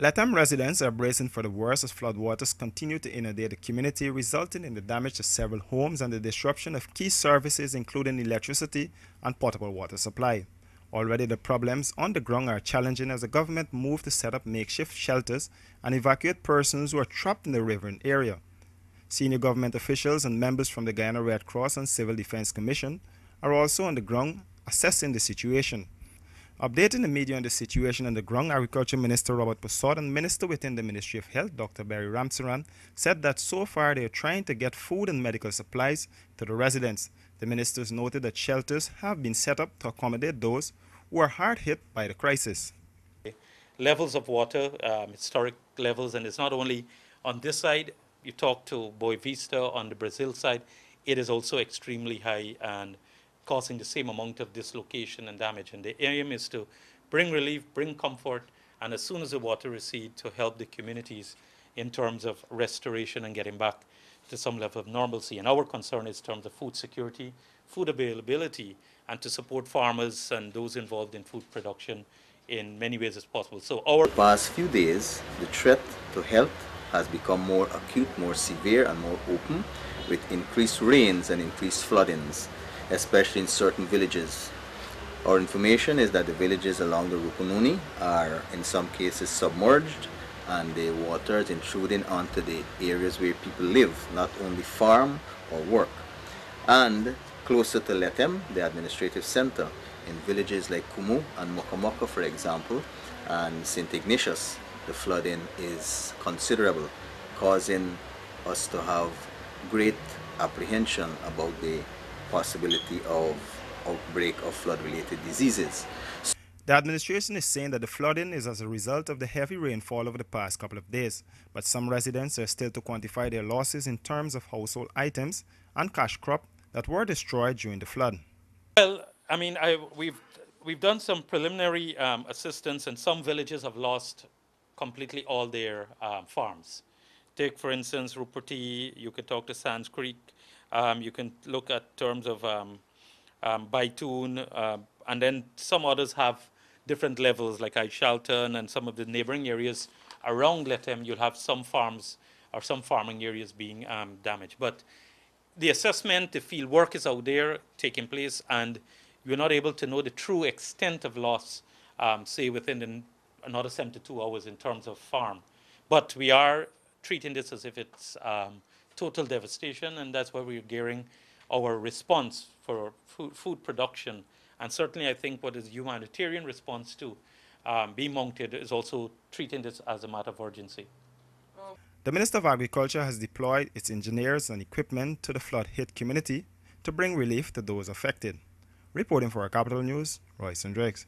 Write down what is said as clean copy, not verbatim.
Lethem residents are bracing for the worst as floodwaters continue to inundate the community, resulting in the damage to several homes and the disruption of key services including electricity and potable water supply. Already the problems on the ground are challenging as the government moves to set up makeshift shelters and evacuate persons who are trapped in the river area. Senior government officials and members from the Guyana Red Cross and Civil Defense Commission are also on the ground assessing the situation. Updating the media on the situation on the ground, Agriculture Minister Robert Poussard and Minister within the Ministry of Health, Dr. Barry Ramsaran, said that so far they are trying to get food and medical supplies to the residents. The ministers noted that shelters have been set up to accommodate those who are hard hit by the crisis. Levels of water, historic levels, and it's not only on this side. You talk to Boa Vista on the Brazil side, it is also extremely high and causing the same amount of dislocation and damage. And the aim is to bring relief, bring comfort, and as soon as the water recedes, to help the communities in terms of restoration and getting back to some level of normalcy. And our concern is in terms of food security, food availability, and to support farmers and those involved in food production in many ways as possible. So the past few days, the threat to health has become more acute, more severe, and more open, with increased rains and increased floodings, especially in certain villages. Our information is that the villages along the Rupununi are in some cases submerged and the water is intruding onto the areas where people live, not only farm or work. And closer to Lethem, the administrative center, in villages like Kumu and Mokomoka, for example, and St. Ignatius, the flooding is considerable, causing us to have great apprehension about the possibility of outbreak of flood-related diseases. The administration is saying that the flooding is as a result of the heavy rainfall over the past couple of days, but some residents are still to quantify their losses in terms of household items and cash crop that were destroyed during the flood. Well, I mean, we've done some preliminary assistance, and some villages have lost completely all their farms. Take, for instance, Rupert, you could talk to Sands Creek, you can look at terms of Baitoon, and then some others have different levels, like Aishalton and some of the neighboring areas around Lethem. You'll have some farms or some farming areas being damaged. But the assessment, the field work is out there taking place, and you're not able to know the true extent of loss, say, within another 72 hours in terms of farm. But we are treating this as if it's total devastation, and that's why we're gearing our response for food production. And certainly I think what is humanitarian response to be mounted is also treating this as a matter of urgency. The Minister of Agriculture has deployed its engineers and equipment to the flood-hit community to bring relief to those affected. Reporting for our Capital News, Royce Hendricks.